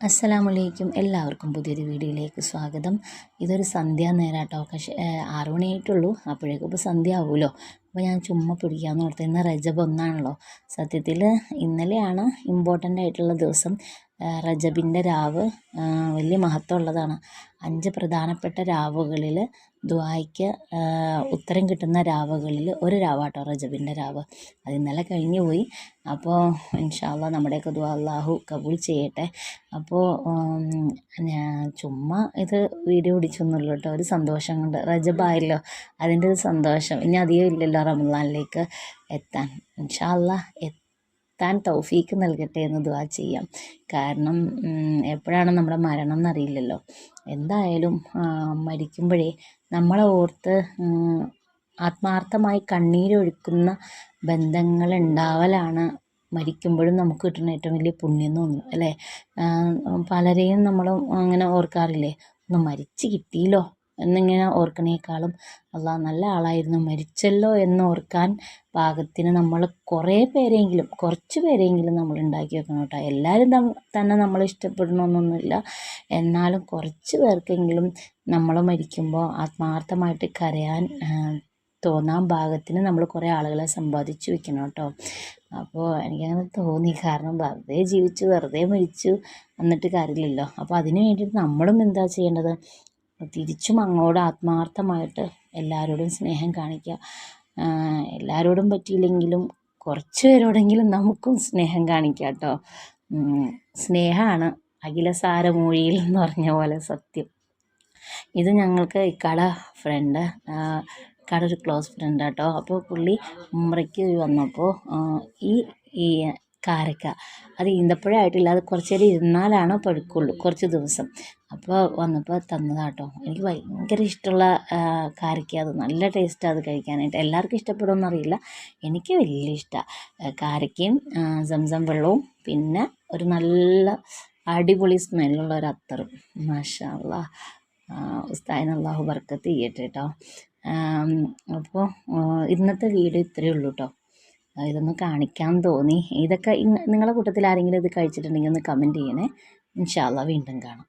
അസ്സലാമലൈക്കും. എല്ലാവർക്കും പുതിയൊരു വീഡിയോയിലേക്ക് സ്വാഗതം. ഇതൊരു സന്ധ്യാ നേരാട്ടോ. പക്ഷേ 6 മണിയായിട്ടുള്ളൂ. അപ്പോഴേക്കും ഇപ്പോൾ സന്ധ്യ ആവുമല്ലോ. അപ്പോൾ ഞാൻ ചുമ്മാ പിടിക്കാമെന്ന് ഓർത്ത്. ഇന്ന് റജബ് ഒന്നാണല്ലോ. സത്യത്തിൽ ഇന്നലെയാണ് ഇമ്പോർട്ടൻ്റ് ആയിട്ടുള്ള ദിവസം. റജബിൻ്റെ രാവ് വലിയ മഹത്വമുള്ളതാണ്. 5 പ്രധാനപ്പെട്ട രാവുകളിൽ ദുആയ്ക്ക് ഉത്തരം കിട്ടുന്ന രാവുകളിൽ ഒരു രാവാട്ടോ റജബിൻ്റെ രാവ്. അത് ഇന്നലെ കഴിഞ്ഞു പോയി. അപ്പോൾ ഇൻഷാ അല്ലാഹ് നമ്മുടെയൊക്കെ ദുആ അല്ലാഹു കബൂൽ ചെയ്യട്ടെ. അപ്പോൾ ഞാൻ ചുമ്മാ ഇത് വീഡിയോ പിടിച്ചൊന്നുമില്ല കേട്ടോ. ഒരു സന്തോഷം കൊണ്ട് റജബായല്ലോ, അതിൻ്റെ ഒരു സന്തോഷം. ഇനി അധികം ഇല്ലല്ലോ റമളാനിലേക്ക് എത്താൻ. ഇൻഷാ അല്ലാഹ് എത്താൻ തൗഫീക്ക് നൽകട്ടെ എന്ന് ദുആ ചെയ്യാം. കാരണം എപ്പോഴാണ് നമ്മുടെ മരണം എന്നറിയില്ലല്ലോ. എന്തായാലും മരിക്കുമ്പോഴേ നമ്മളെ ഓർത്ത് ആത്മാർത്ഥമായി കണ്ണീരൊഴുക്കുന്ന ബന്ധങ്ങൾ ഉണ്ടാവലാണ് മരിക്കുമ്പോഴും നമുക്ക് കിട്ടുന്ന ഏറ്റവും വലിയ പുണ്യം എന്ന് തോന്നുന്നു അല്ലേ. പലരെയും നമ്മൾ അങ്ങനെ ഓർക്കാറില്ലേ, ഒന്ന് മരിച്ചു കിട്ടിയല്ലോ എന്നിങ്ങനെ ഓർക്കണേക്കാളും അല്ലാ നല്ല ആളായിരുന്നു മരിച്ചല്ലോ എന്ന് ഓർക്കാൻ പാകത്തിന് നമ്മൾ കുറച്ച് പേരെങ്കിലും നമ്മൾ ഉണ്ടാക്കി വെക്കണം കേട്ടോ. എല്ലാവരും തന്നെ നമ്മൾ ഇഷ്ടപ്പെടണമെന്നൊന്നുമില്ല. എന്നാലും കുറച്ച് പേർക്കെങ്കിലും നമ്മൾ മരിക്കുമ്പോൾ ആത്മാർത്ഥമായിട്ട് കരയാൻ തോന്നാൻ പാകത്തിന് നമ്മൾ കുറേ ആളുകളെ സമ്പാദിച്ചു വെക്കണം കേട്ടോ. അപ്പോൾ എനിക്കങ്ങനെ തോന്നി. കാരണം വെറുതെ ജീവിച്ചു വെറുതെ മരിച്ചു എന്നിട്ട് കാര്യമില്ലല്ലോ. അപ്പോൾ അതിന് വേണ്ടിയിട്ട് നമ്മളും എന്താ ചെയ്യേണ്ടത്, തിരിച്ചും അങ്ങോട്ട് ആത്മാർത്ഥമായിട്ട് എല്ലാവരോടും സ്നേഹം കാണിക്കുക. എല്ലാവരോടും പറ്റിയില്ലെങ്കിലും കുറച്ച് പേരോടെങ്കിലും നമുക്കും സ്നേഹം കാണിക്കുക കേട്ടോ. സ്നേഹമാണ് അഖിലസാരമൂഴിയിൽ എന്ന് പറഞ്ഞ പോലെ സത്യം. ഇത് ഞങ്ങൾക്ക് ഇക്കാടെ ഫ്രണ്ട്, ഇക്കാടെ ഒരു ക്ലോസ് ഫ്രണ്ട് കേട്ടോ. അപ്പോൾ പുള്ളി ഉംറയ്ക്ക് വന്നപ്പോൾ ഈ കാരക്ക അത് ഈന്തപ്പഴമായിട്ടില്ല, അത് കുറച്ച് നേരം ഇരുന്നാലാണ് പഴുക്കുള്ളൂ, കുറച്ച് ദിവസം. അപ്പോൾ വന്നപ്പോൾ തന്നതാട്ടോ. എനിക്ക് ഭയങ്കര ഇഷ്ടമുള്ള കാരക്ക. അത് നല്ല ടേസ്റ്റാണ് അത് കഴിക്കാനായിട്ട്. എല്ലാവർക്കും ഇഷ്ടപ്പെടുമെന്നറിയില്ല, എനിക്ക് വലിയ ഇഷ്ടമാണ്. കാരക്കയും സംസം വെള്ളവും പിന്നെ ഒരു നല്ല അടിപൊളി സ്മെല്ലുള്ള ഒരു അത്തറും. മാഷാ അല്ലാഹ്, ഉസ്താദിന് അല്ലാഹു ബർക്കത്ത് ചെയ്യട്ടെ കേട്ടോ. അപ്പോൾ ഇന്നത്തെ വീഡിയോ ഇത്രയേ ഉള്ളൂ കേട്ടോ. ഇതൊന്ന് കാണിക്കാൻ തോന്നി. ഇതൊക്കെ നിങ്ങളുടെ കൂട്ടത്തിൽ ആരെങ്കിലും ഇത് കഴിച്ചിട്ടുണ്ടെങ്കിൽ ഒന്ന് കമൻറ്റ് ചെയ്യണേ. ഇൻഷാ അല്ലാഹ് വീണ്ടും കാണാം.